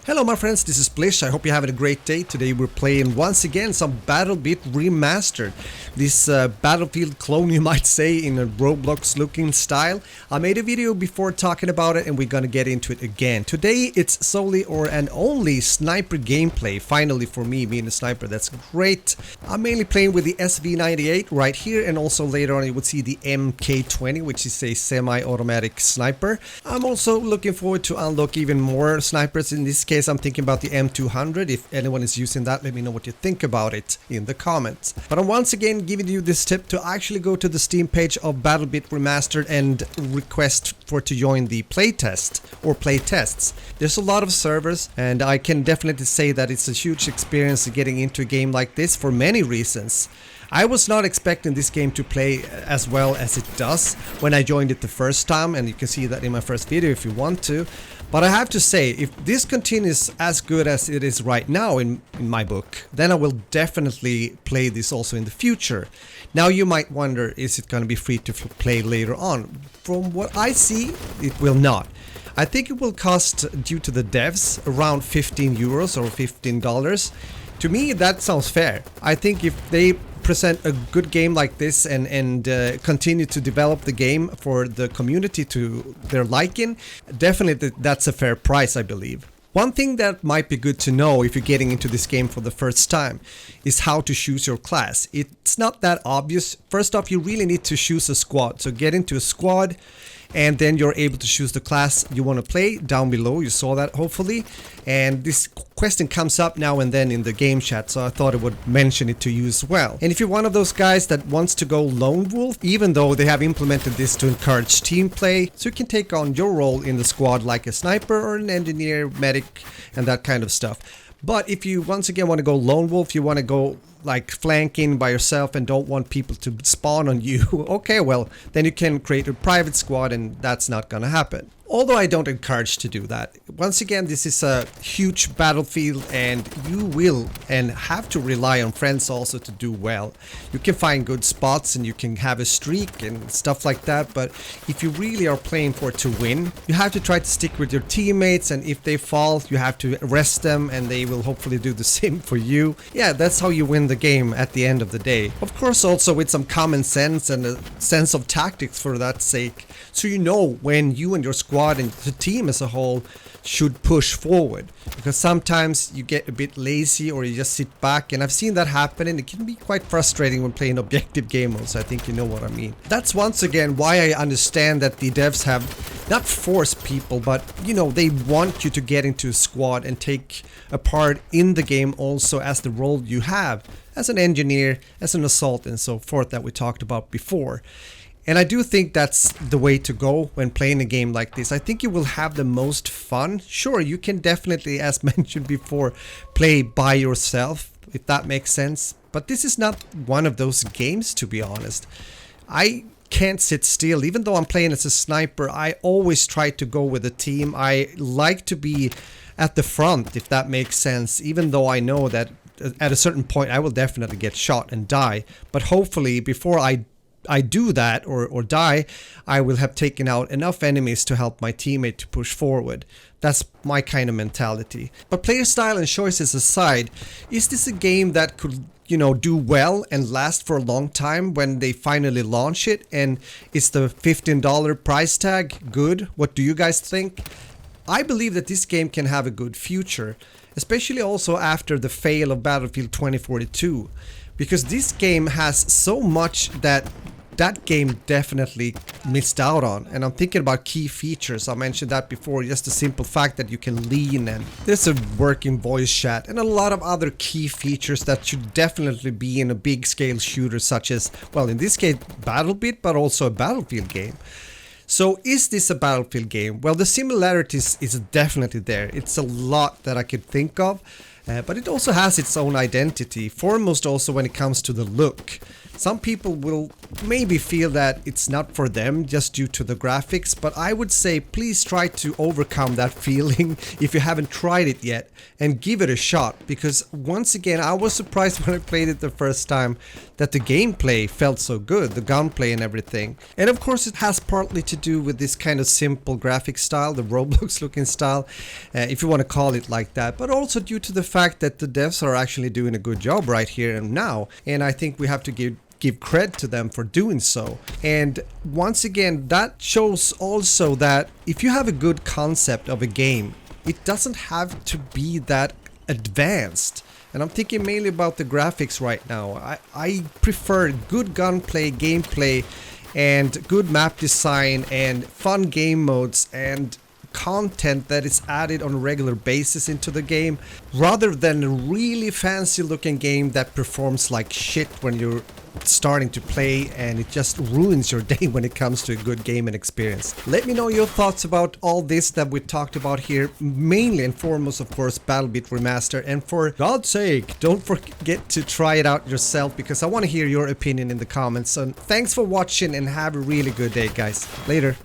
Hello my friends, this is Splish. I hope you're having a great day. Today we're playing once again some BattleBit Remastered. This Battlefield clone, you might say, in a Roblox looking style. I made a video before talking about it and we're gonna get into it again. Today it's solely and only sniper gameplay. Finally for me, being a sniper, that's great. I'm mainly playing with the SV98 right here, and also later on you would see the MK20, which is a semi-automatic sniper. I'm also looking forward to unlock even more snipers. In this case I'm thinking about the M200. If anyone is using that, let me know what you think about it in the comments. But I'm once again giving you this tip to actually go to the Steam page of BattleBit Remastered and request for to join the playtest or playtests. There's a lot of servers and I can definitely say that it's a huge experience getting into a game like this for many reasons. I was not expecting this game to play as well as it does when I joined it the first time, and you can see that in my first video if you want to. But I have to say, if this continues as good as it is right now in my book, then I will definitely play this also in the future. Now you might wonder, is it going to be free to play later on? From what I see, it will not. I think it will cost, due to the devs, around 15 euros or $15. To me that sounds fair. I think if they present a good game like this and continue to develop the game for the community to their liking, definitely that's a fair price, I believe. One thing that might be good to know if you're getting into this game for the first time is how to choose your class. It's not that obvious. First off, you really need to choose a squad. So get into a squad and then you're able to choose the class you want to play. Down below you saw that hopefully, and this question comes up now and then in the game chat, so I thought I would mention it to you as well. And if you're one of those guys that wants to go lone wolf, even though they have implemented this to encourage team play, so you can take on your role in the squad like a sniper or an engineer, medic and that kind of stuff. But if you once again want to go lone wolf, you want to go like flanking by yourself and don't want people to spawn on you, okay, well then you can create a private squad and that's not gonna happen. Although I don't encourage to do that. Once again, this is a huge battlefield and you will and have to rely on friends also to do well. You can find good spots and you can have a streak and stuff like that, but if you really are playing for it to win, you have to try to stick with your teammates, and if they fall, you have to arrest them and they will hopefully do the same for you. Yeah, that's how you win the game at the end of the day. Of course also with some common sense and a sense of tactics for that sake, so you know when you and your squad and the team as a whole should push forward, because sometimes you get a bit lazy or you just sit back, and I've seen that happen and it can be quite frustrating when playing objective game modes. I think you know what I mean. That's once again why I understand that the devs have not forced people, but you know, they want you to get into a squad and take a part in the game also as the role you have as an engineer, as an assault and so forth that we talked about before. And I do think that's the way to go when playing a game like this. I think you will have the most fun. Sure, you can definitely, as mentioned before, play by yourself, if that makes sense. But this is not one of those games, to be honest. I can't sit still. Even though I'm playing as a sniper, I always try to go with a team. I like to be at the front, if that makes sense, even though I know that at a certain point I will definitely get shot and die. But hopefully before I do that or die, I will have taken out enough enemies to help my teammate to push forward. That's my kind of mentality. But player style and choices aside, is this a game that could, you know, do well and last for a long time when they finally launch it? And is the $15 price tag good? What do you guys think? I believe that this game can have a good future, especially also after the fail of Battlefield 2042. Because this game has so much that game definitely missed out on. And I'm thinking about key features. I mentioned that before, just the simple fact that you can lean and there's a working voice chat and a lot of other key features that should definitely be in a big scale shooter such as, well in this case BattleBit, but also a Battlefield game. So is this a Battlefield game? Well, the similarities is definitely there. It's a lot that I could think of. But it also has its own identity, foremost also when it comes to the look. Some people will maybe feel that it's not for them just due to the graphics, but I would say please try to overcome that feeling if you haven't tried it yet and give it a shot, because once again I was surprised when I played it the first time that the gameplay felt so good, the gunplay and everything. And of course it has partly to do with this kind of simple graphic style, the Roblox looking style, if you want to call it like that, but also due to the fact that the devs are actually doing a good job right here and now, and I think we have to give credit to them for doing so. And once again, that shows also that if you have a good concept of a game, it doesn't have to be that advanced. And I'm thinking mainly about the graphics right now. I prefer good gunplay, gameplay, and good map design and fun game modes and content that is added on a regular basis into the game, rather than a really fancy looking game that performs like shit when you're starting to play and it just ruins your day when it comes to a good gaming experience. Let me know your thoughts about all this that we talked about here, mainly and foremost of course BattleBit Remastered, and for God's sake don't forget to try it out yourself, because I want to hear your opinion in the comments. So thanks for watching and have a really good day guys. Later.